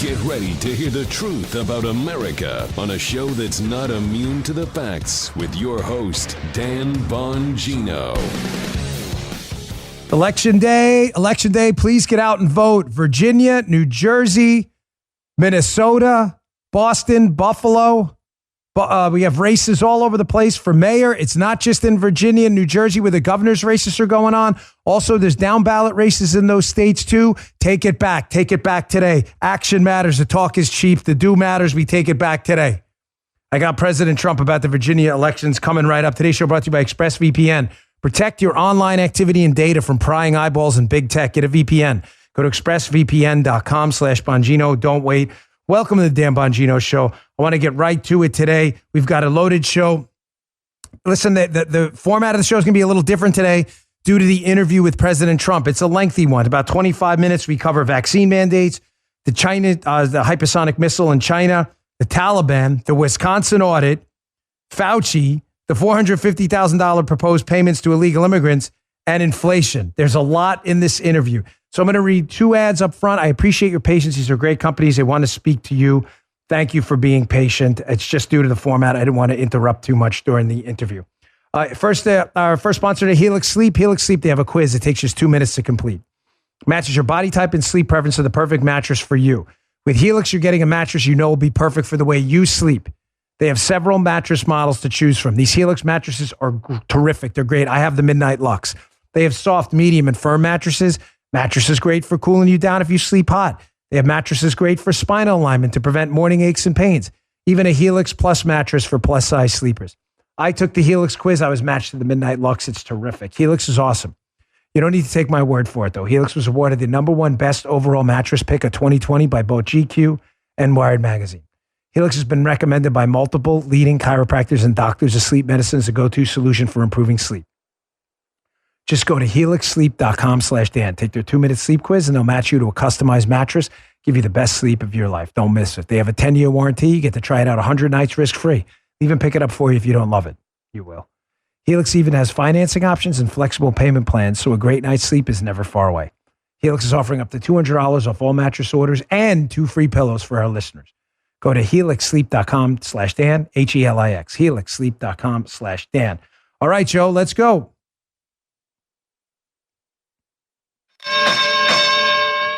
Get ready to hear the truth about America on a show that's not immune to the facts with your host, Dan Bongino. Election day, please get out and vote. Virginia, New Jersey, Minnesota, Boston, Buffalo. We have races all over the place for mayor. It's not just in Virginia and New Jersey where the governor's races are going on. Also, there's down ballot races in those states too. Take it back. Take it back today. Action matters. The talk is cheap. The do matters. We take it back today. I got President Trump about the Virginia elections coming right up. Today's show brought to you by ExpressVPN. Protect your online activity and data from prying eyeballs and big tech. Get a VPN. Go to expressvpn.com/Bongino. Don't wait. Welcome to the Dan Bongino Show. I want to get right to it today. We've got a loaded show. Listen, the format of the show is going to be a little different today due to the interview with President Trump. It's a lengthy one, about 25 minutes. We cover vaccine mandates, the hypersonic missile in China, the Taliban, the Wisconsin audit, Fauci, the $450,000 proposed payments to illegal immigrants, and inflation. There's a lot in this interview. So I'm going to read two ads up front. I appreciate your patience. These are great companies. They want to speak to you. Thank you for being patient. It's just due to the format. I didn't want to interrupt too much during the interview. First, our first sponsor to Helix Sleep. Helix Sleep, they have a quiz. It takes just 2 minutes to complete. Matches your body type and sleep preference to the perfect mattress for you. With Helix, you're getting a mattress you know will be perfect for the way you sleep. They have several mattress models to choose from. These Helix mattresses are terrific. They're great. I have the Midnight Lux. They have soft, medium, and firm mattresses. Mattresses great for cooling you down if you sleep hot. They have mattresses great for spinal alignment to prevent morning aches and pains. Even a Helix Plus mattress for plus-size sleepers. I took the Helix quiz. I was matched to the Midnight Lux. It's terrific. Helix is awesome. You don't need to take my word for it, though. Helix was awarded the #1 best overall mattress pick of 2020 by both GQ and Wired Magazine. Helix has been recommended by multiple leading chiropractors and doctors of sleep medicine as a go-to solution for improving sleep. Just go to helixsleep.com/Dan. Take their 2-minute sleep quiz and they'll match you to a customized mattress, give you the best sleep of your life. Don't miss it. They have a 10-year warranty. You get to try it out 100 nights risk-free. Even pick it up for you if you don't love it. You will. Helix even has financing options and flexible payment plans, so a great night's sleep is never far away. Helix is offering up to $200 off all mattress orders and 2 free pillows for our listeners. Go to helixsleep.com/Dan, HELIX, helixsleep.com/Dan. All right, Joe, let's go.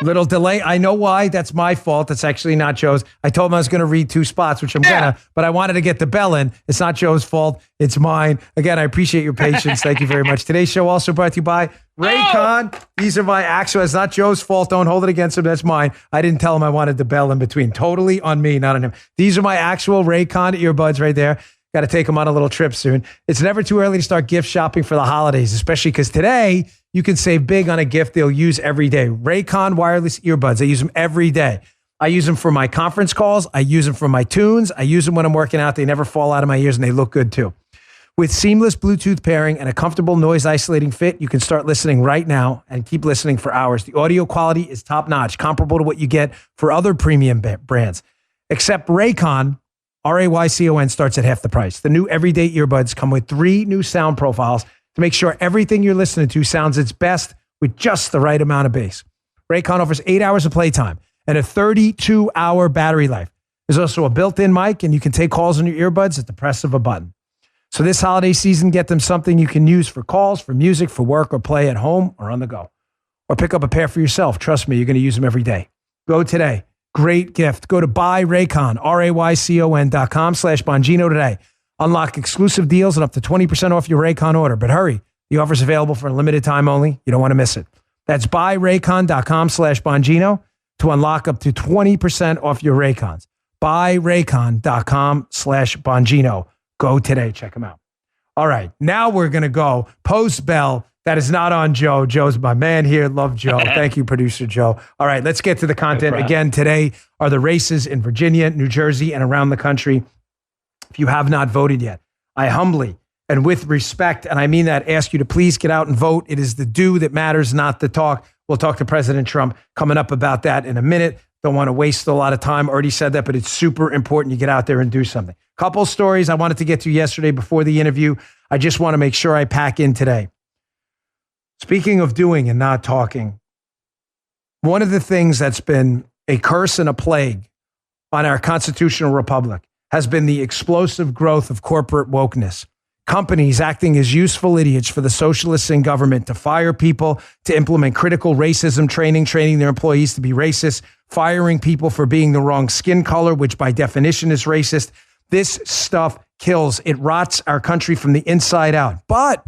Little delay. I know why. That's my fault. That's actually not Joe's. I told him I was going to read 2 spots, which I'm going to, but I wanted to get the bell in. It's not Joe's fault. It's mine. Again, I appreciate your patience. Thank you very much. Today's show also brought to you by Raycon. These are my actual, it's not Joe's fault. Don't hold it against him. That's mine. I didn't tell him I wanted the bell in between. Totally on me, not on him. These are my actual Raycon earbuds right there. Got to take them on a little trip soon. It's never too early to start gift shopping for the holidays, especially because today you can save big on a gift they'll use every day. Raycon wireless earbuds. I use them every day. I use them for my conference calls. I use them for my tunes. I use them when I'm working out. They never fall out of my ears and they look good too. With seamless Bluetooth pairing and a comfortable noise isolating fit, you can start listening right now and keep listening for hours. The audio quality is top notch, comparable to what you get for other premium brands. Except Raycon, Raycon starts at half the price. The new everyday earbuds come with 3 new sound profiles to make sure everything you're listening to sounds its best with just the right amount of bass. Raycon offers 8 hours of playtime and a 32-hour battery life. There's also a built-in mic, and you can take calls on your earbuds at the press of a button. So this holiday season, get them something you can use for calls, for music, for work, or play at home or on the go. Or pick up a pair for yourself. Trust me, you're going to use them every day. Go today. Great gift. Go to buyraycon, Raycon.com/Bongino today. Unlock exclusive deals and up to 20% off your Raycon order. But hurry, the offer's available for a limited time only. You don't want to miss it. That's buyraycon.com/Bongino to unlock up to 20% off your Raycons. Buyraycon.com/Bongino. Go today. Check them out. All right, now we're going to go post-bell. That is not on Joe. Joe's my man here. Love Joe. Thank you, producer Joe. All right, let's get to the content. Again, today are the races in Virginia, New Jersey, and around the country. If you have not voted yet, I humbly and with respect, and I mean that, ask you to please get out and vote. It is the do that matters, not the talk. We'll talk to President Trump coming up about that in a minute. Don't want to waste a lot of time. Already said that, but it's super important you get out there and do something. Couple stories I wanted to get to yesterday before the interview. I just want to make sure I pack in today. Speaking of doing and not talking, one of the things that's been a curse and a plague on our constitutional republic has been the explosive growth of corporate wokeness. Companies acting as useful idiots for the socialists in government to fire people, to implement critical racism training their employees to be racist, firing people for being the wrong skin color, which by definition is racist. This stuff kills. It rots our country from the inside out. But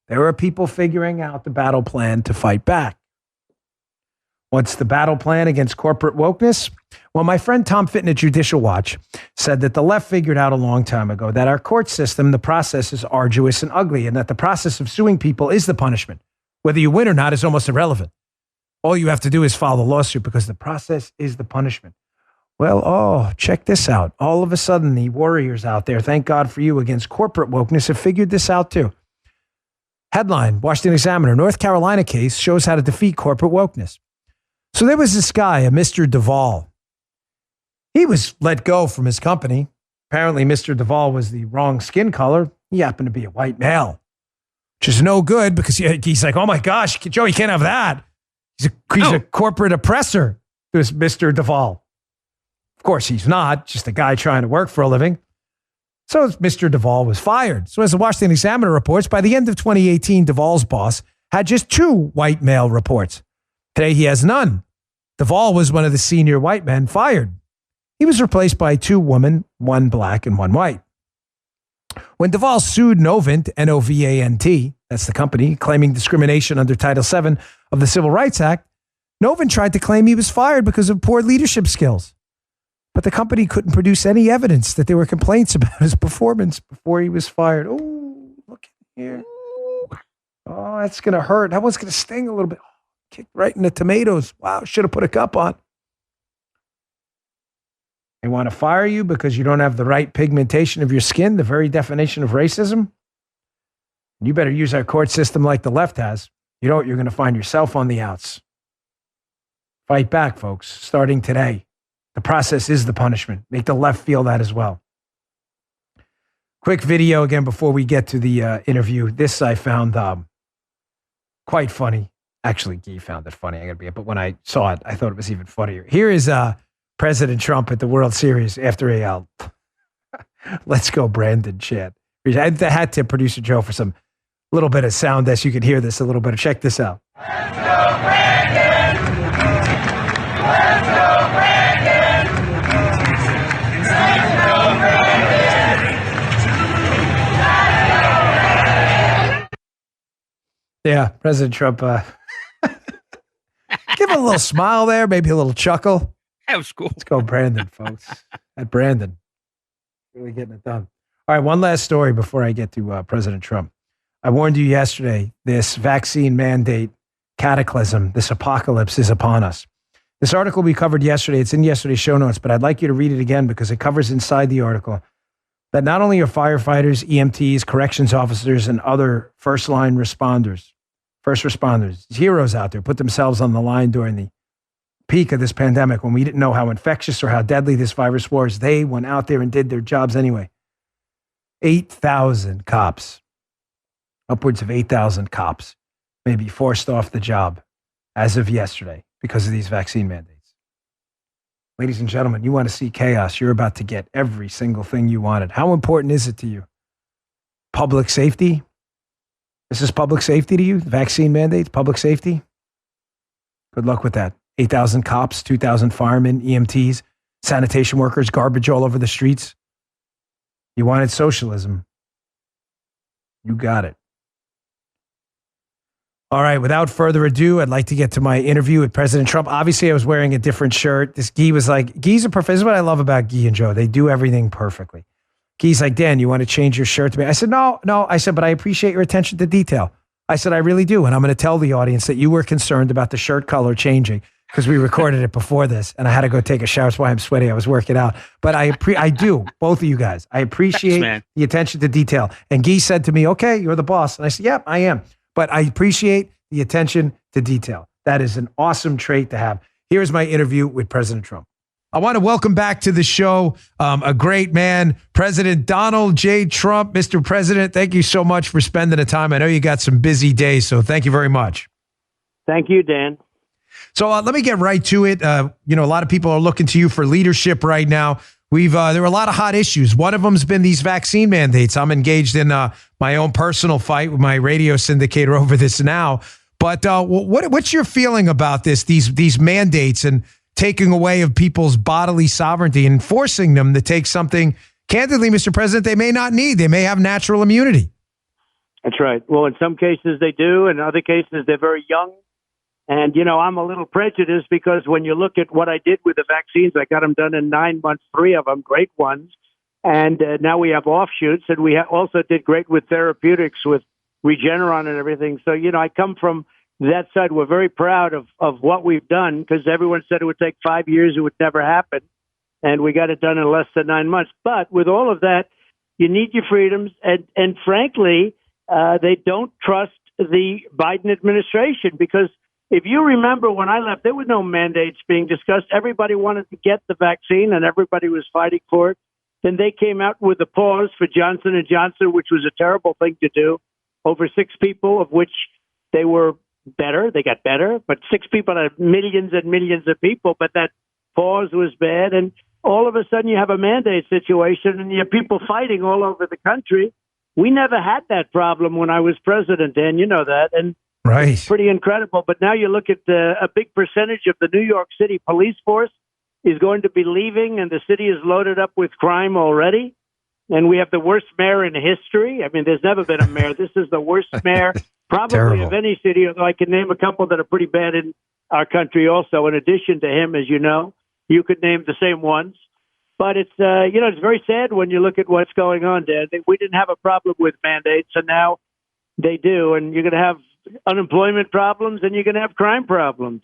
there are people figuring out the battle plan to fight back. What's the battle plan against corporate wokeness? Well, my friend Tom Fitton at Judicial Watch said that the left figured out a long time ago that our court system, the process is arduous and ugly, and that the process of suing people is the punishment. Whether you win or not is almost irrelevant. All you have to do is file the lawsuit because the process is the punishment. Well, check this out. All of a sudden, the warriors out there, thank God for you, against corporate wokeness have figured this out too. Headline, Washington Examiner, North Carolina case shows how to defeat corporate wokeness. So there was this guy, a Mr. Duvall. He was let go from his company. Apparently, Mr. Duvall was the wrong skin color. He happened to be a white male, which is no good because he's like, oh my gosh, Joe, you can't have that. He's a corporate oppressor, this Mr. Duvall. Of course, he's not, just a guy trying to work for a living. So Mr. Duvall was fired. So as the Washington Examiner reports, by the end of 2018, Duvall's boss had just 2 white male reports. Today, he has none. Duvall was one of the senior white men fired. He was replaced by 2 women, 1 black and 1 white. When Duvall sued Novant, Novant, that's the company, claiming discrimination under Title VII of the Civil Rights Act, Novant tried to claim he was fired because of poor leadership skills. But the company couldn't produce any evidence that there were complaints about his performance before he was fired. Oh, look here. Oh, that's going to hurt. That one's going to sting a little bit. Kicked right in the tomatoes. Wow, should have put a cup on. They want to fire you because you don't have the right pigmentation of your skin, the very definition of racism. You better use our court system like the left has. You don't, you're going to find yourself on the outs. Fight back, folks, starting today. The process is the punishment. Make the left feel that as well. Quick video again before we get to the interview. This I found quite funny. Actually, Guy found it funny. But when I saw it, I thought it was even funnier. Here is President Trump at the World Series after a "Let's Go Brandon" chant. I had to producer Joe for some little bit of sound as you could hear this a little bit. Check this out. Let's go Brandon! Let's go Brandon! Let's go Brandon! Yeah, President Trump. Give him a little smile there, maybe a little chuckle. That was cool. Let's go, Brandon, folks. At Brandon. Really getting it done. All right, one last story before I get to President Trump. I warned you yesterday, this vaccine mandate cataclysm, this apocalypse is upon us. This article we covered yesterday, it's in yesterday's show notes, but I'd like you to read it again because it covers inside the article that not only are firefighters, EMTs, corrections officers, and other first responders, heroes out there, put themselves on the line during the peak of this pandemic when we didn't know how infectious or how deadly this virus was. They went out there and did their jobs anyway. 8,000 cops, upwards of 8,000 cops may be forced off the job as of yesterday because of these vaccine mandates. Ladies and gentlemen, you want to see chaos. You're about to get every single thing you wanted. How important is it to you? Public safety? This is public safety to you? Vaccine mandates, public safety? Good luck with that. 8,000 cops, 2,000 firemen, EMTs, sanitation workers, garbage all over the streets. You wanted socialism. You got it. All right, without further ado, I'd like to get to my interview with President Trump. Obviously, I was wearing a different shirt. This Guy was like, Guy's a professor. This is what I love about Guy and Joe. They do everything perfectly. Guy's like, Dan, you want to change your shirt to me? I said, no. I said, but I appreciate your attention to detail. I said, I really do. And I'm going to tell the audience that you were concerned about the shirt color changing because we recorded it before this and I had to go take a shower. That's why I'm sweaty. I was working out. But I do, both of you guys. I appreciate the attention to detail. And Guy said to me, okay, you're the boss. And I said, yep, I am. But I appreciate the attention to detail. That is an awesome trait to have. Here's my interview with President Trump. I want to welcome back to the show a great man, President Donald J. Trump. Mr. President, thank you so much for spending the time. I know you got some busy days, so thank you very much. Thank you, Dan. So let me get right to it. A lot of people are looking to you for leadership right now. There are a lot of hot issues. One of them has been these vaccine mandates. I'm engaged in my own personal fight with my radio syndicator over this now. But what's your feeling about these mandates and taking away of people's bodily sovereignty and forcing them to take something, candidly, Mr. President, they may not need? They may have natural immunity. That's right. Well, in some cases they do. In other cases, they're very young. And, I'm a little prejudiced because when you look at what I did with the vaccines, I got them done in 9 months, 3 of them, great ones. And now we have offshoots. And we also did great with therapeutics, with Regeneron and everything. So, I come from that side. We're very proud of what we've done because everyone said it would take 5 years. It would never happen. And we got it done in less than 9 months. But with all of that, you need your freedoms. And frankly, they don't trust the Biden administration because if you remember when I left, there were no mandates being discussed. Everybody wanted to get the vaccine and everybody was fighting for it. Then they came out with a pause for Johnson & Johnson, which was a terrible thing to do. Over 6 people, of which they were better. They got better, but 6 people out of millions and millions of people. But that pause was bad. And all of a sudden you have a mandate situation and you have people fighting all over the country. We never had that problem when I was president, Dan. You know that. And right. It's pretty incredible. But now you look at a big percentage of the New York City police force is going to be leaving, and the city is loaded up with crime already. And we have the worst mayor in history. I mean, there's never been a mayor. This is the worst mayor probably Terrible. of any city, although I can name a couple that are pretty bad in our country also. In addition to him, as you know, you could name the same ones. But it's, it's very sad when you look at what's going on, Dan. We didn't have a problem with mandates, and now they do. And you're going to have unemployment problems and you're going to have crime problems.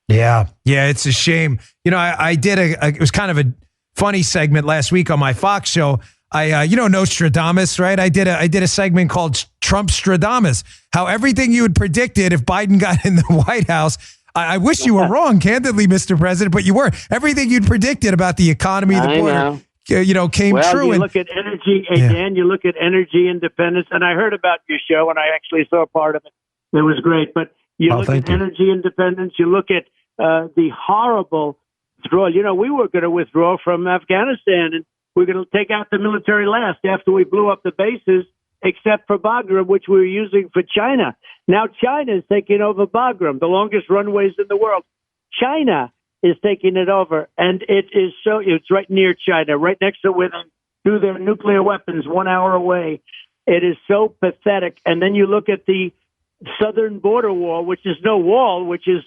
Yeah, it's a shame. I did it was kind of a funny segment last week on my Fox show. Nostradamus, right? I did a segment called Trumpstradamus, how everything you had predicted if Biden got in the White House. I wish you were wrong, candidly, Mr. President, but you were. Everything you'd predicted about the economy, the border, came true. You look at energy, Dan, you look at energy independence, and I heard about your show, and I actually saw part of it. It was great. But you look at energy independence, you look at the horrible withdrawal. We were going to withdraw from Afghanistan, and we're going to take out the military last after we blew up the bases, except for Bagram, which we were using for China. Now China is taking over Bagram, the longest runways in the world. China is taking it over, and it's right near China, right next to where they do their nuclear weapons 1 hour away. It is so pathetic. And then you look at the southern border wall, which is no wall, which is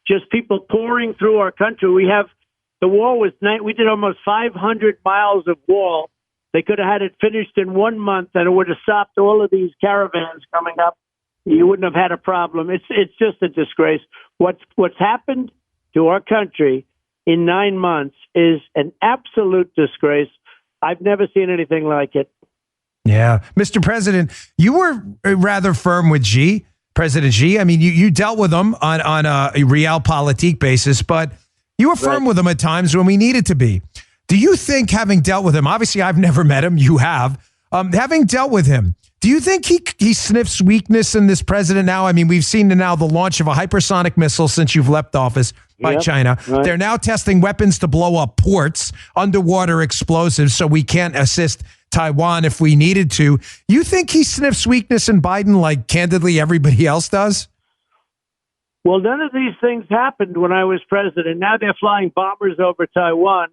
just people pouring through our country. The wall we did almost 500 miles of wall. They could have had it finished in 1 month, and it would have stopped all of these caravans coming up. You wouldn't have had a problem. It's just a disgrace. What's happened to our country in 9 months is an absolute disgrace. I've never seen anything like it. Yeah. Mr. President, you were rather firm with President Xi. I mean, you dealt with him on a realpolitik basis, but you were firm with him at times when we needed to be. Do you think, having dealt with him, obviously I've never met him, you have, having dealt with him, do you think he sniffs weakness in this president now? I mean, we've seen now the launch of a hypersonic missile since you've left office by China. Right. They're now testing weapons to blow up ports, underwater explosives, so we can't assist Taiwan if we needed to. You think he sniffs weakness in Biden like, candidly, everybody else does? Well, none of these things happened when I was president. Now they're flying bombers over Taiwan,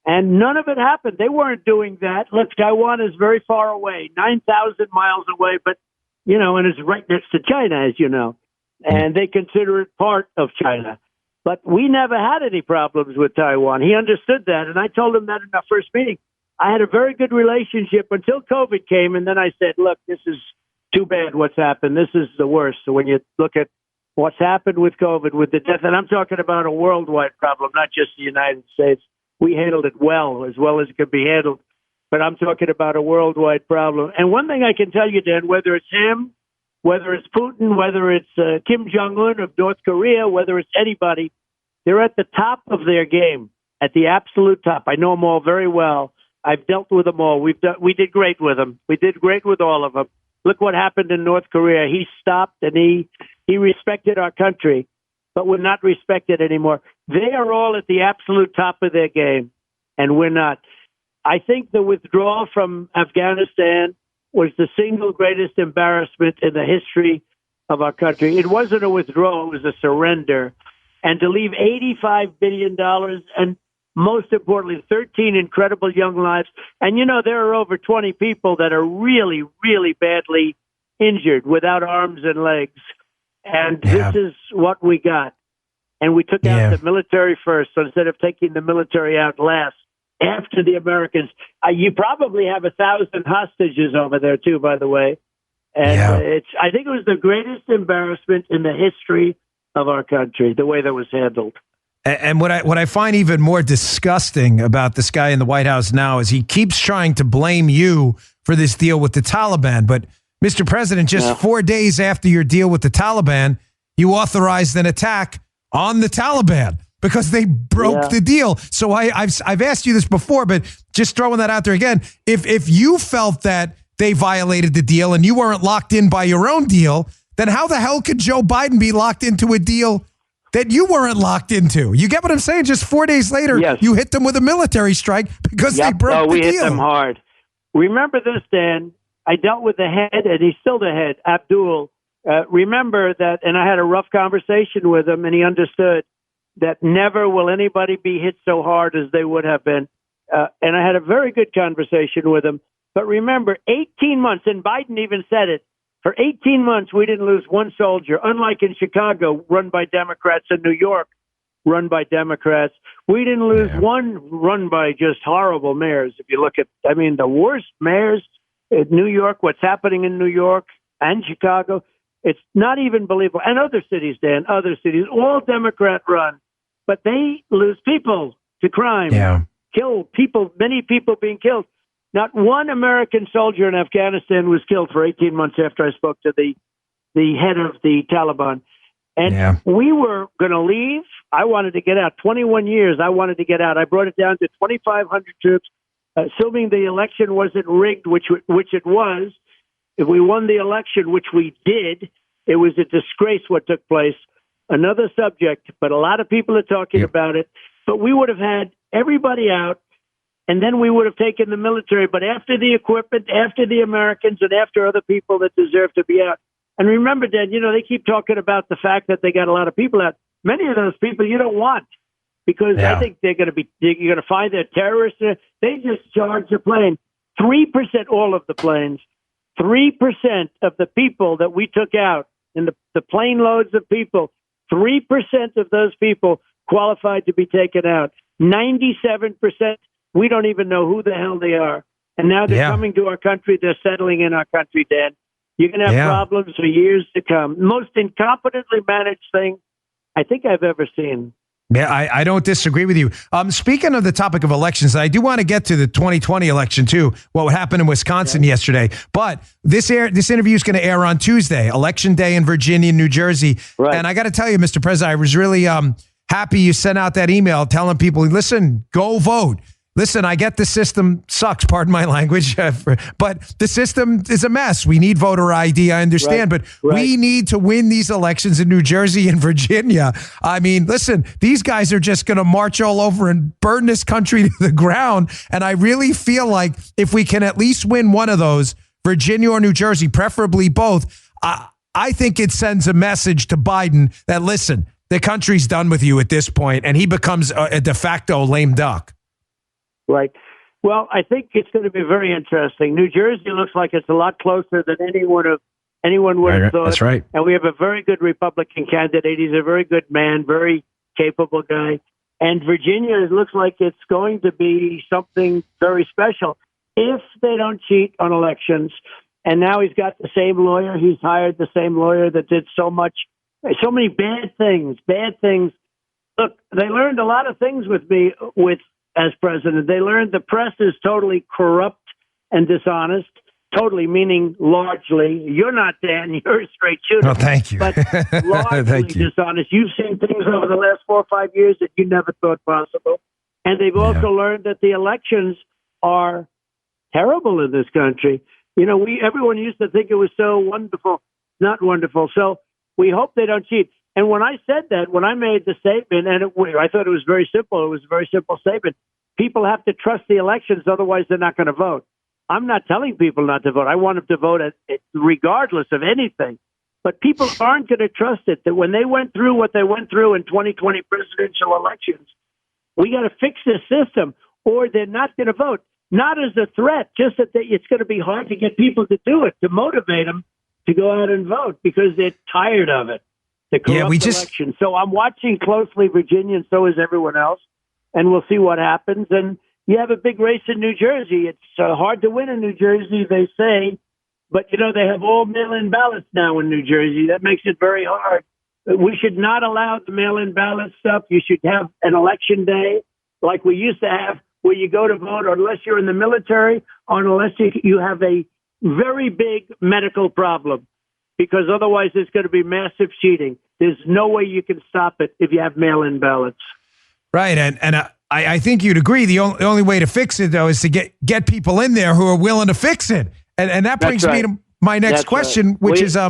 and none of it happened. They weren't doing that. Look, Taiwan is very far away, 9,000 miles away, but, and it's right next to China, as you know, and they consider it part of China. But we never had any problems with Taiwan. He understood that, and I told him that in our first meeting. I had a very good relationship until COVID came, and then I said, look, this is too bad what's happened. This is the worst. So when you look at what's happened with COVID, with the death, and I'm talking about a worldwide problem, not just the United States. We handled it well as it could be handled. But I'm talking about a worldwide problem. And one thing I can tell you, Dan, whether it's him, whether it's Putin, whether it's Kim Jong-un of North Korea, whether it's anybody, they're at the top of their game, at the absolute top. I know them all very well. I've dealt with them all. We did great with them. We did great with all of them. Look what happened in North Korea. He stopped and he respected our country. but we're not respected anymore. They are all at the absolute top of their game, and we're not. I think the withdrawal from Afghanistan was the single greatest embarrassment in the history of our country. It wasn't a withdrawal, it was a surrender. And to leave $85 billion and, most importantly, 13 incredible young lives. And, there are over 20 people that are really, really badly injured without arms and legs. And this is what we got. And we took out the military first, so instead of taking the military out last, after the Americans. You probably have 1,000 hostages over there, too, by the way. And I think it was the greatest embarrassment in the history of our country, the way that was handled. And what I find even more disgusting about this guy in the White House now is he keeps trying to blame you for this deal with the Taliban. But, Mr. President, just 4 days after your deal with the Taliban, you authorized an attack on the Taliban because they broke the deal. So I've asked you this before, but just throwing that out there again, if you felt that they violated the deal and you weren't locked in by your own deal, then how the hell could Joe Biden be locked into a deal that you weren't locked into? You get what I'm saying? Just 4 days later, you hit them with a military strike because they broke the deal. We hit them hard. Remember this, Dan. I dealt with the head, and he's still the head, Abdul. Remember that, and I had a rough conversation with him, and he understood that never will anybody be hit so hard as they would have been. And I had a very good conversation with him. But remember, 18 months, and Biden even said it, for 18 months, we didn't lose one soldier, unlike in Chicago, run by Democrats, and New York, run by Democrats. We didn't lose one run by just horrible mayors. If you look at, the worst mayors in New York, what's happening in New York and Chicago, it's not even believable. And other cities, Dan, other cities, all Democrat run. But they lose people to crime, kill people, many people being killed. Not one American soldier in Afghanistan was killed for 18 months after I spoke to the head of the Taliban. And we were going to leave. I wanted to get out. 21 years, I wanted to get out. I brought it down to 2,500 troops, assuming the election wasn't rigged, which it was. If we won the election, which we did, it was a disgrace what took place. Another subject, but a lot of people are talking about it. But we would have had everybody out, and then we would have taken the military. But after the equipment, after the Americans, and after other people that deserve to be out. And remember, Dan, they keep talking about the fact that they got a lot of people out. Many of those people you don't want, because I think you're going to find that terrorists. They just charged a plane. 3%, all of the planes, 3% of the people that we took out in the plane loads of people, 3% of those people qualified to be taken out. 97%, we don't even know who the hell they are. And now they're coming to our country. They're settling in our country, Dan. You're going to have problems for years to come. Most incompetently managed thing I think I've ever seen. Yeah, I don't disagree with you. Speaking of the topic of elections, I do want to get to the 2020 election too, what happened in Wisconsin yesterday. But this interview is going to air on Tuesday, Election Day in Virginia and New Jersey. Right. And I got to tell you, Mr. President, I was really happy you sent out that email telling people, listen, go vote. Listen, I get the system sucks, pardon my language, but the system is a mess. We need voter ID, I understand, but we need to win these elections in New Jersey and Virginia. I mean, listen, these guys are just going to march all over and burn this country to the ground. And I really feel like if we can at least win one of those, Virginia or New Jersey, preferably both, I think it sends a message to Biden that, listen, the country's done with you at this point, and he becomes a de facto lame duck. Right. Well, I think it's going to be very interesting. New Jersey looks like it's a lot closer than anyone would have thought. That's right. And we have a very good Republican candidate. He's a very good man, very capable guy. And Virginia, it looks like it's going to be something very special if they don't cheat on elections. And now he's got the same lawyer. He's hired the same lawyer that did so many bad things. Look, they learned a lot of things with me as president. They learned the press is totally corrupt and dishonest, totally meaning largely. You're not, Dan, you're a straight shooter. Oh, thank you. But largely dishonest. You've seen things over the last 4 or 5 years that you never thought possible. And they've also learned that the elections are terrible in this country. Everyone used to think it was so wonderful, not wonderful. So we hope they don't cheat. And when I said that, when I made the statement, and I thought it was very simple. It was a very simple statement. People have to trust the elections, otherwise they're not going to vote. I'm not telling people not to vote. I want them to vote regardless of anything. But people aren't going to trust it, that when they went through what they went through in 2020 presidential elections, we got to fix this system, or they're not going to vote. Not as a threat, just that it's going to be hard to get people to do it, to motivate them to go out and vote because they're tired of it, the corrupt election. So I'm watching closely Virginia, and so is everyone else, and we'll see what happens. And you have a big race in New Jersey. It's hard to win in New Jersey, they say, but, they have all mail-in ballots now in New Jersey. That makes it very hard. We should not allow the mail-in ballot stuff. You should have an election day like we used to have, where you go to vote, or unless you're in the military, or unless you have a very big medical problem, because otherwise there's going to be massive cheating. There's no way you can stop it if you have mail-in ballots. Right, and I think you'd agree the only way to fix it, though, is to get people in there who are willing to fix it. And that brings me to my next question, which is I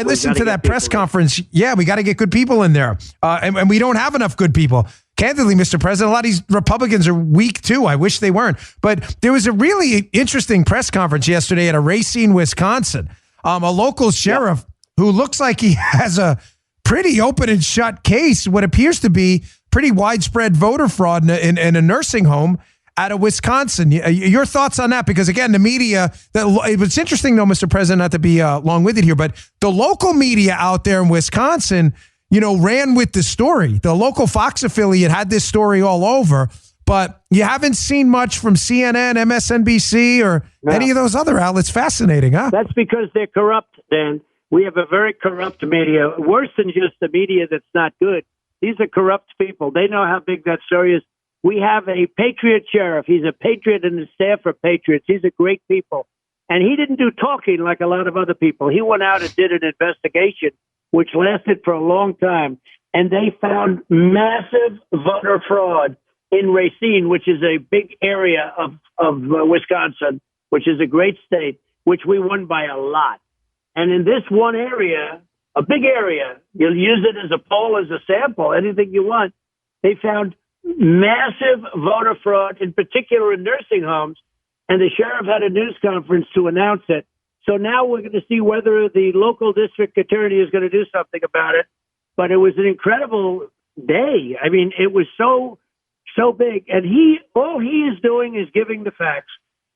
listened to that press conference. Yeah, we got to get good people in there. And we don't have enough good people. Candidly, Mr. President, a lot of these Republicans are weak, too. I wish they weren't. But there was a really interesting press conference yesterday at a Racine, Wisconsin. A local sheriff who looks like he has a pretty open and shut case, what appears to be pretty widespread voter fraud in a nursing home out of Wisconsin. Your thoughts on that? Because, again, the media, it's interesting, though, Mr. President, not to be long-winded here, but the local media out there in Wisconsin, ran with the story. The local Fox affiliate had this story all over, but you haven't seen much from CNN, MSNBC, or any of those other outlets. Fascinating, huh? That's because they're corrupt, Dan. We have a very corrupt media, worse than just the media that's not good. These are corrupt people. They know how big that story is. We have a patriot sheriff. He's a patriot, and his staff are patriots. These are great people. And he didn't do talking like a lot of other people. He went out and did an investigation, which lasted for a long time. And they found massive voter fraud in Racine, which is a big area of Wisconsin, which is a great state, which we won by a lot. And in this one area, a big area, you'll use it as a poll, as a sample, anything you want. They found massive voter fraud, in particular in nursing homes. And the sheriff had a news conference to announce it. So now we're going to see whether the local district attorney is going to do something about it. But it was an incredible day. I mean, it was so big. And all he is doing is giving the facts.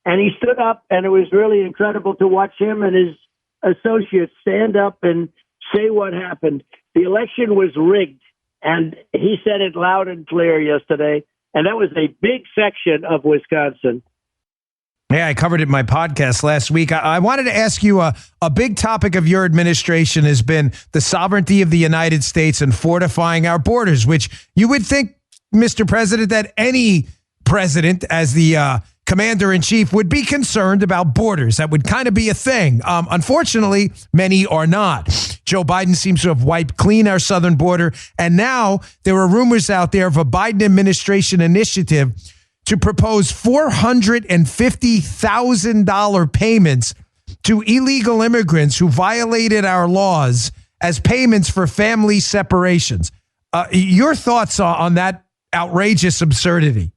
And he stood up, and it was really incredible to watch him and his associates stand up and say what happened. The election was rigged, and he said it loud and clear yesterday. And that was a big section of Wisconsin. Yeah, I covered it in my podcast last week. I wanted to ask you, a big topic of your administration has been the sovereignty of the United States and fortifying our borders, which you would think, Mr. President, that any president as the commander-in-chief would be concerned about borders. That would kind of be a thing. Unfortunately, many are not. Joe Biden seems to have wiped clean our southern border, and now there are rumors out there of a Biden administration initiative to propose $450,000 payments to illegal immigrants who violated our laws as payments for family separations. Your thoughts on that outrageous absurdity?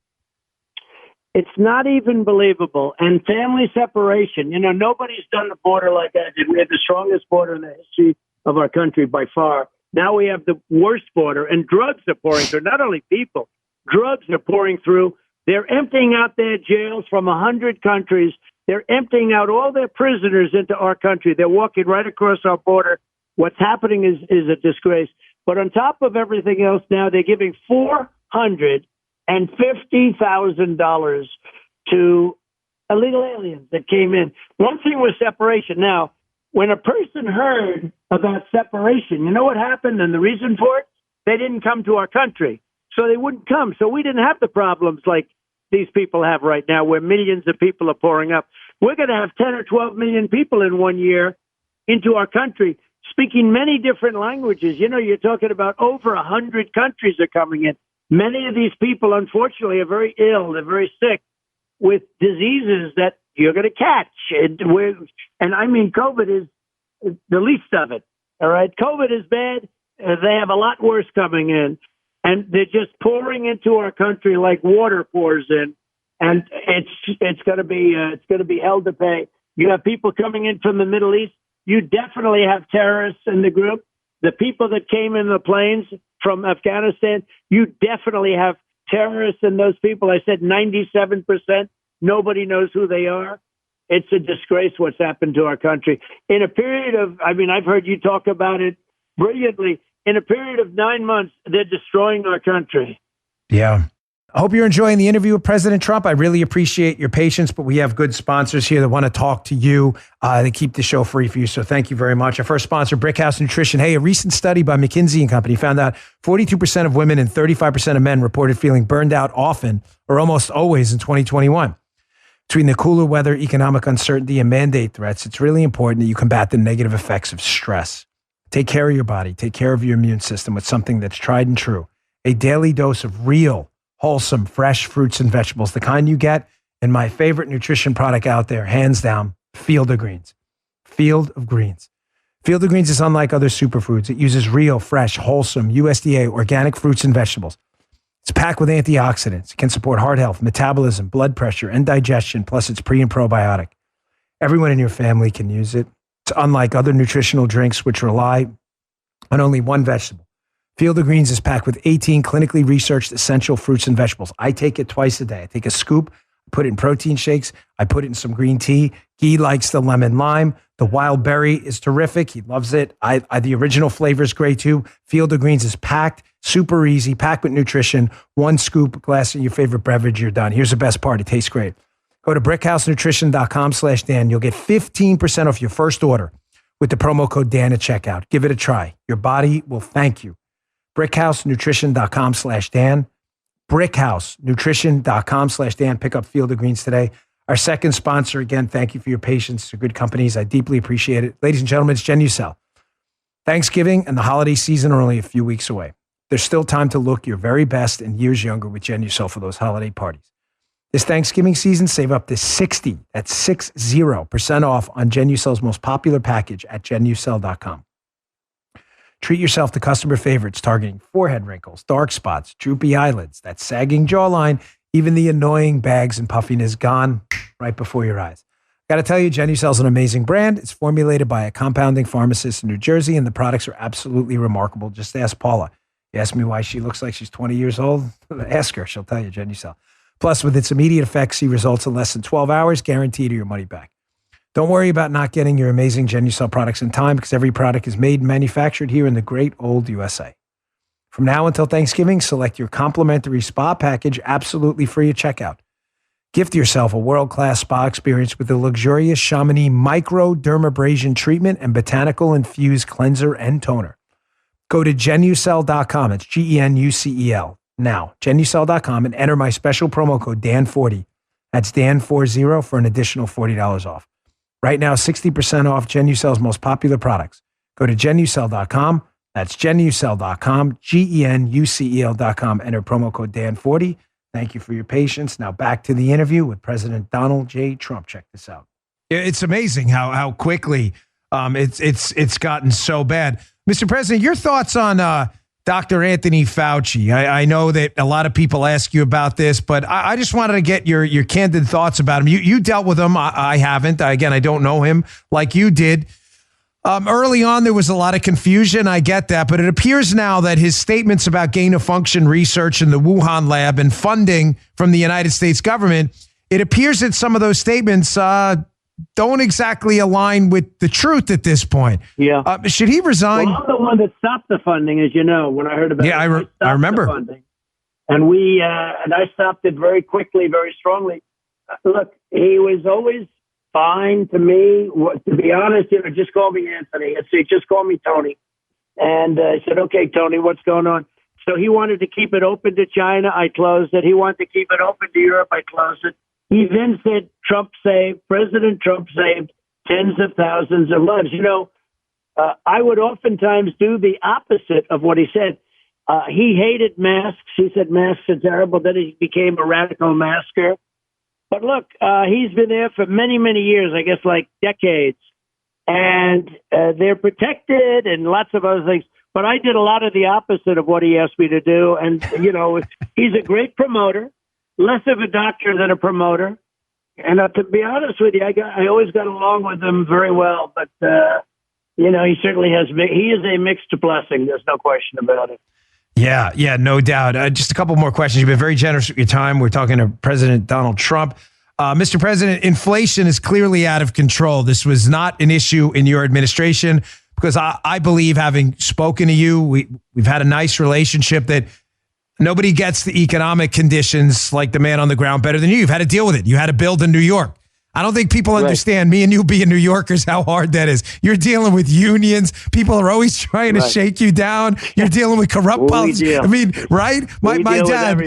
It's not even believable. And family separation, nobody's done the border like that. We have the strongest border in the history of our country by far. Now we have the worst border, and drugs are pouring through. Not only people, drugs are pouring through. They're emptying out their jails from 100 countries. They're emptying out all their prisoners into our country. They're walking right across our border. What's happening is a disgrace. But on top of everything else now, they're giving $450,000 to illegal aliens that came in. One thing was separation. Now, when a person heard about separation, you know what happened and the reason for it? They didn't come to our country. So they wouldn't come. So we didn't have the problems like these people have right now, where millions of people are pouring up. We're going to have 10 or 12 million people in 1 year into our country, speaking many different languages. You're talking about over 100 countries are coming in. Many of these people, unfortunately, are very ill. They're very sick with diseases that you're going to catch. And I mean, COVID is the least of it. All right. COVID is bad. they have a lot worse coming in. And they're just pouring into our country like water pours in. And it's going to be hell to pay. You have people coming in from the Middle East. You definitely have terrorists in the group. The people that came in the planes from Afghanistan, you definitely have terrorists in those people. I said 97%. Nobody knows who they are. It's a disgrace what's happened to our country. In a period of, I've heard you talk about it brilliantly. In a period of 9 months, they're destroying our country. Yeah. I hope you're enjoying the interview with President Trump. I really appreciate your patience, but we have good sponsors here that want to talk to you. They keep the show free for you, so thank you very much. Our first sponsor, Brickhouse Nutrition. Hey, a recent study by McKinsey & Company found out 42% of women and 35% of men reported feeling burned out often or almost always in 2021. Between the cooler weather, economic uncertainty, and mandate threats, it's really important that you combat the negative effects of stress. Take care of your body. Take care of your immune system with something that's tried and true. A daily dose of real, wholesome, fresh fruits and vegetables, the kind you get in my favorite nutrition product out there, hands down, Field of Greens. Field of Greens. Field of Greens is unlike other superfoods. It uses real, fresh, wholesome, USDA organic fruits and vegetables. It's packed with antioxidants. It can support heart health, metabolism, blood pressure, and digestion, plus it's pre and probiotic. Everyone in your family can use it. It's unlike other nutritional drinks, which rely on only one vegetable. Field of Greens is packed with 18 clinically researched essential fruits and vegetables. I take it twice a day. I take a scoop, put it in protein shakes. I put it in some green tea. Guy likes the lemon lime. The wild berry is terrific. He loves it. The original flavor is great too. Field of Greens is packed, super easy, packed with nutrition. One scoop, a glass of your favorite beverage, you're done. Here's the best part. It tastes great. Go to brickhousenutrition.com/Dan. You'll get 15% off your first order with the promo code Dan at checkout. Give it a try. Your body will thank you. brickhousenutrition.com/Dan. brickhousenutrition.com/Dan. Pick up Field of Greens today. Our second sponsor, again, thank you for your patience. They're good companies. I deeply appreciate it. Ladies and gentlemen, it's Genucel. Thanksgiving and the holiday season are only a few weeks away. There's still time to look your very best and years younger with Genucel for those holiday parties. This Thanksgiving season, save up to 60% off on Genucel's most popular package at Genucel.com. Treat yourself to customer favorites targeting forehead wrinkles, dark spots, droopy eyelids, that sagging jawline, even the annoying bags and puffiness gone right before your eyes. Got to tell you, Genucel's an amazing brand. It's formulated by a compounding pharmacist in New Jersey, and the products are absolutely remarkable. Just ask Paula. You ask me why she looks like she's 20 years old? Ask her. She'll tell you, Genucel. Plus, with its immediate effects, see results in less than 12 hours, guaranteed your money back. Don't worry about not getting your amazing Genucel products in time because every product is made and manufactured here in the great old USA. From now until Thanksgiving, select your complimentary spa package absolutely free at checkout. Gift yourself a world-class spa experience with the luxurious Chamonix microdermabrasion treatment and botanical-infused cleanser and toner. Go to Genucel.com. It's Genucel. Now, Genucel.com and enter my special promo code Dan40. That's Dan40 for an additional $40 off. Right now, 60% off Genucel's most popular products. Go to Genucel.com. That's Genucel.com, Genucel.com. Enter promo code Dan40. Thank you for your patience. Now back to the interview with President Donald J. Trump. Check this out. It's amazing how quickly it's gotten so bad. Mr. President, your thoughts on Dr. Anthony Fauci? I know that a lot of people ask you about this, but I just wanted to get your candid thoughts about him. You dealt with him. I haven't. Again, I don't know him like you did. Early on, there was a lot of confusion. I get that. But it appears now that his statements about gain-of-function research in the Wuhan lab and funding from the United States government, it appears that some of those statements don't exactly align with the truth at this point. Yeah. Should he resign? Well, I'm the one that stopped the funding, as you know, when I heard about it. Yeah, I remember. Funding. And I stopped it very quickly, very strongly. Look, he was always fine to me. To be honest, just call me Anthony. I'd say, just call me Tony. And I said, okay, Tony, what's going on? So he wanted to keep it open to China. I closed it. He wanted to keep it open to Europe. I closed it. He then said President Trump saved tens of thousands of lives. I would oftentimes do the opposite of what he said. He hated masks. He said masks are terrible. Then he became a radical masker. But look, he's been there for many, many years, I guess like decades. And they're protected and lots of other things. but I did a lot of the opposite of what he asked me to do. And, he's a great promoter, less of a doctor than a promoter. And to be honest with you, I always got along with him very well. But, he certainly he is a mixed blessing. There's no question about it. Yeah, no doubt. Just a couple more questions. You've been very generous with your time. We're talking to President Donald Trump. Mr. President, inflation is clearly out of control. This was not an issue in your administration because I believe, having spoken to you, we've had a nice relationship, that nobody gets the economic conditions like the man on the ground better than you. You've had to deal with it. You had to build in New York. I don't think people understand, me and you being New Yorkers, how hard that is. You're dealing with unions. People are always trying to shake you down. You're dealing with corrupt politics. I mean, right? My dad,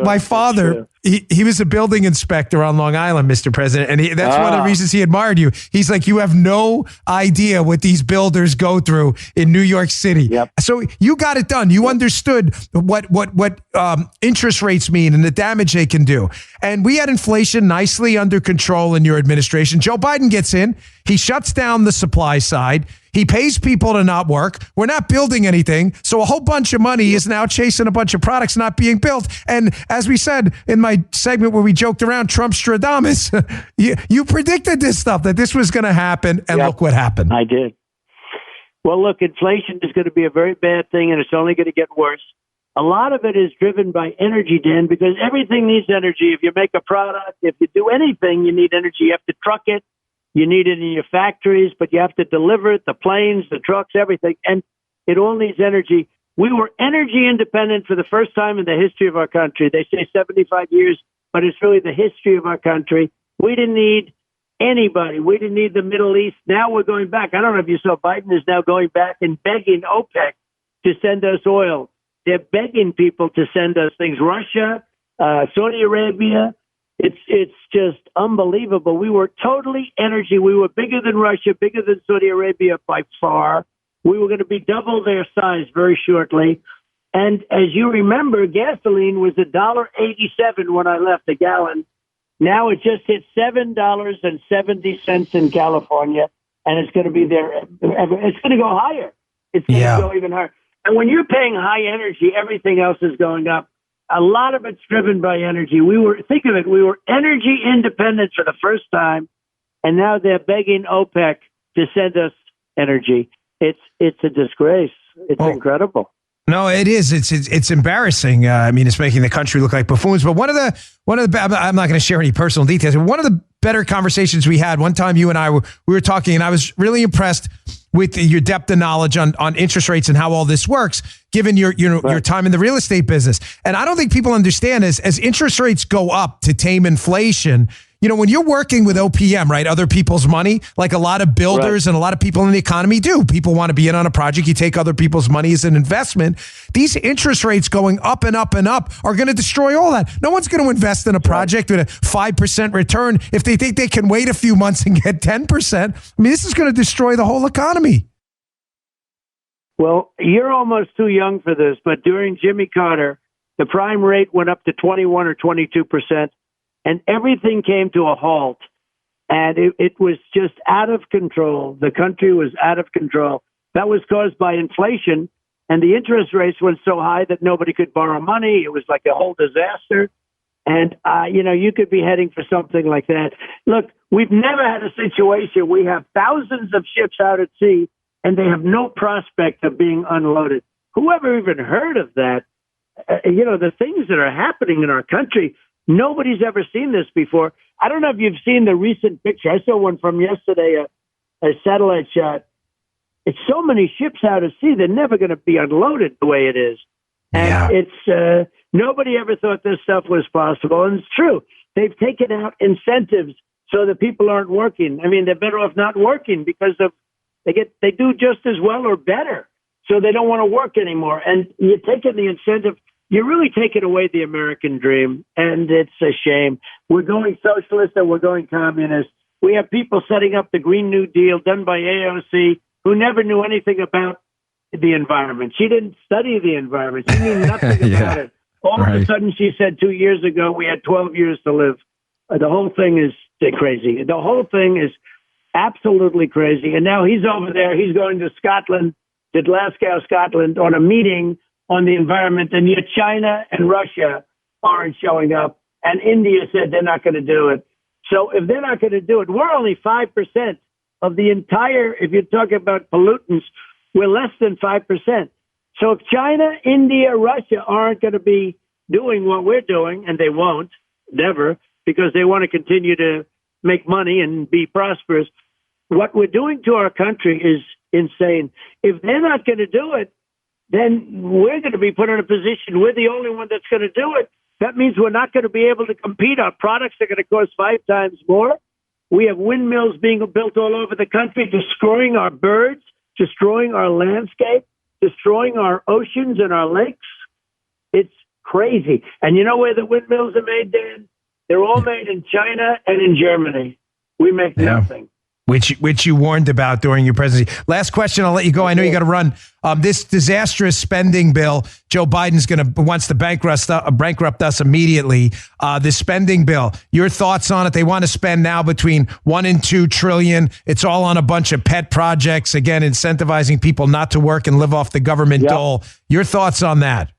my father, he was a building inspector on Long Island, Mr. President. And that's one of the reasons he admired you. He's like, you have no idea what these builders go through in New York City. Yep. So you got it done. You understood what interest rates mean and the damage they can do. And we had inflation nicely under control in your administration. Joe Biden gets in. He shuts down the supply side. He pays people to not work. We're not building anything. So a whole bunch of money is now chasing a bunch of products not being built. And as we said in my segment where we joked around, Trump Stradamus, you predicted this stuff, that this was going to happen. And look what happened. I did. Well, look, inflation is going to be a very bad thing, and it's only going to get worse. A lot of it is driven by energy, Dan, because everything needs energy. If you make a product, if you do anything, you need energy. You have to truck it. You need it in your factories, but you have to deliver it, the planes, the trucks, everything. And it all needs energy. We were energy independent for the first time in the history of our country. They say 75 years, but it's really the history of our country. We didn't need anybody. We didn't need the Middle East. Now we're going back. I don't know if you saw Biden is now going back and begging OPEC to send us oil. They're begging people to send us things. Russia, Saudi Arabia. It's just unbelievable. We were totally energy. We were bigger than Russia, bigger than Saudi Arabia by far. We were going to be double their size very shortly. And as you remember, gasoline was $1.87 when I left a gallon. Now it just hit $7.70 in California, and it's going to be there. It's going to go higher. It's going to go even higher. And when you're paying high energy, everything else is going up. A lot of it's driven by energy. Think of it, we were energy independent for the first time, and now they're begging OPEC to send us energy. It's a disgrace. It's incredible. No, it is. It's embarrassing. I mean, it's making the country look like buffoons. But one of the I'm not going to share any personal details. But one of the better conversations we had one time, you and I we were talking, and I was really impressed with your depth of knowledge on interest rates and how all this works, given your time in the real estate business. And I don't think people understand as interest rates go up to tame inflation. When you're working with OPM, right, other people's money, like a lot of builders and a lot of people in the economy do. People want to be in on a project. You take other people's money as an investment. These interest rates going up and up and up are going to destroy all that. No one's going to invest in a project with a 5% return if they think they can wait a few months and get 10%. I mean, this is going to destroy the whole economy. Well, you're almost too young for this, but during Jimmy Carter, the prime rate went up to 21 or 22%. And everything came to a halt, and it was just out of control. The country was out of control. That was caused by inflation, and the interest rates went so high that nobody could borrow money. It was like a whole disaster. And, you could be heading for something like that. Look, we've never had a situation. We have thousands of ships out at sea, and they have no prospect of being unloaded. Whoever even heard of that? The things that are happening in our country, nobody's ever seen this before. I don't know if you've seen the recent picture. I saw one from yesterday, a satellite shot. It's so many ships out at sea, they're never going to be unloaded the way it is. And it's nobody ever thought this stuff was possible. And it's true. They've taken out incentives so that people aren't working. I mean, they're better off not working because they do just as well or better. So they don't want to work anymore. And you're taking the incentive. You're really taking away the American dream, and it's a shame. We're going socialist and we're going communist. We have people setting up the Green New Deal done by AOC who never knew anything about the environment. She didn't study the environment. She knew nothing about it. All of a sudden, she said 2 years ago, we had 12 years to live. The whole thing is crazy. The whole thing is absolutely crazy. And now he's over there. He's going to Scotland to Glasgow, Scotland, on a meeting on the environment, and yet China and Russia aren't showing up, and India said they're not going to do it. So if they're not going to do it, we're only 5% of the entire, if you're talking about pollutants, we're less than 5%. So if China, India, Russia aren't going to be doing what we're doing, and they won't, never, because they want to continue to make money and be prosperous, what we're doing to our country is insane. If they're not going to do it, then we're going to be put in a position, we're the only one that's going to do it. That means we're not going to be able to compete. Our products are going to cost 5 times more. We have windmills being built all over the country, destroying our birds, destroying our landscape, destroying our oceans and our lakes. It's crazy. And you know where the windmills are made, Dan? They're all made in China and in Germany. We make nothing. Which you warned about during your presidency. Last question, I'll let you go. I know you got to run. This disastrous spending bill, Joe Biden's wants to bankrupt us immediately. This spending bill, your thoughts on it? They want to spend now between $1 and $2 trillion. It's all on a bunch of pet projects. Again, incentivizing people not to work and live off the government dole. Your thoughts on that?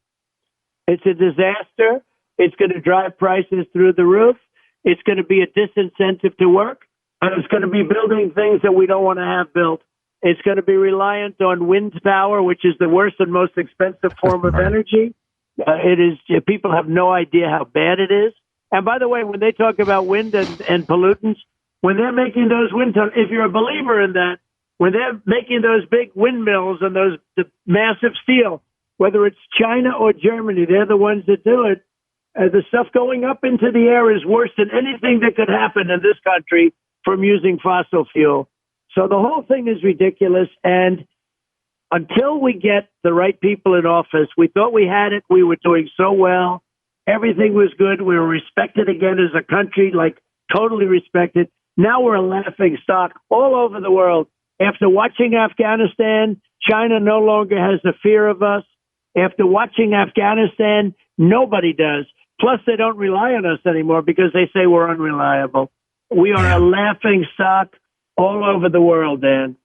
It's a disaster. It's going to drive prices through the roof. It's going to be a disincentive to work. And it's going to be building things that we don't want to have built. It's going to be reliant on wind power, which is the worst and most expensive form of energy. It is. People have no idea how bad it is. And by the way, when they talk about wind and pollutants, when they're making those wind tunnels, if you're a believer in that, when they're making those big windmills and the massive steel, whether it's China or Germany, they're the ones that do it. The stuff going up into the air is worse than anything that could happen in this country from using fossil fuel. So the whole thing is ridiculous. And until we get the right people in office, we thought we had it. We were doing so well. Everything was good. We were respected again as a country, like totally respected. Now we're a laughing stock all over the world. After watching Afghanistan, China no longer has the fear of us. After watching Afghanistan, nobody does. Plus, they don't rely on us anymore because they say we're unreliable. We are a laughing stock all over the world, Dan.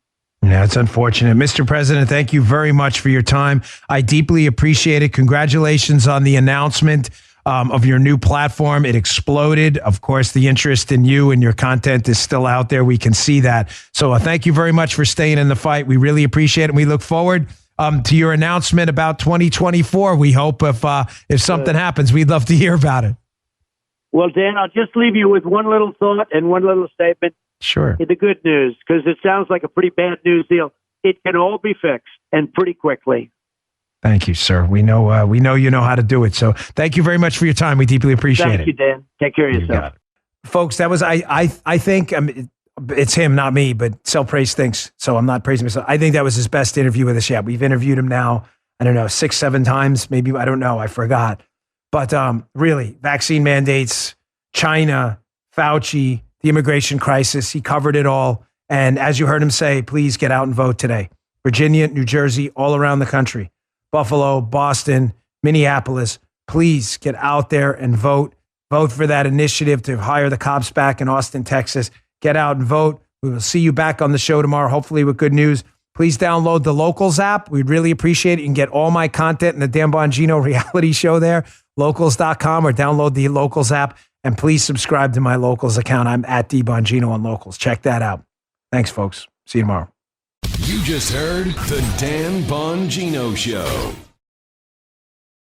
Yeah, it's unfortunate. Mr. President, thank you very much for your time. I deeply appreciate it. Congratulations on the announcement of your new platform. It exploded. Of course, the interest in you and your content is still out there. We can see that. So thank you very much for staying in the fight. We really appreciate it. And we look forward to your announcement about 2024. We hope if something happens, we'd love to hear about it. Well, Dan, I'll just leave you with one little thought and one little statement. Sure. The good news, because it sounds like a pretty bad news deal. It can all be fixed, and pretty quickly. Thank you, sir. We know you know how to do it. So thank you very much for your time. We deeply appreciate it. Thank you, Dan. Take care of yourself. Folks, that was, I think, it's him, not me, but self-praise thinks, so I'm not praising myself. I think that was his best interview with us yet. We've interviewed him now, I don't know, 6-7 times, maybe, I don't know, I forgot. But really, vaccine mandates, China, Fauci, the immigration crisis, he covered it all. And as you heard him say, please get out and vote today. Virginia, New Jersey, all around the country, Buffalo, Boston, Minneapolis, please get out there and vote. Vote for that initiative to hire the cops back in Austin, Texas. Get out and vote. We will see you back on the show tomorrow, hopefully with good news. Please download the Locals app. We'd really appreciate it. You can get all my content in the Dan Bongino reality show there, locals.com, or download the Locals app. And please subscribe to my Locals account. I'm at DBongino on Locals. Check that out. Thanks, folks. See you tomorrow. You just heard The Dan Bongino Show.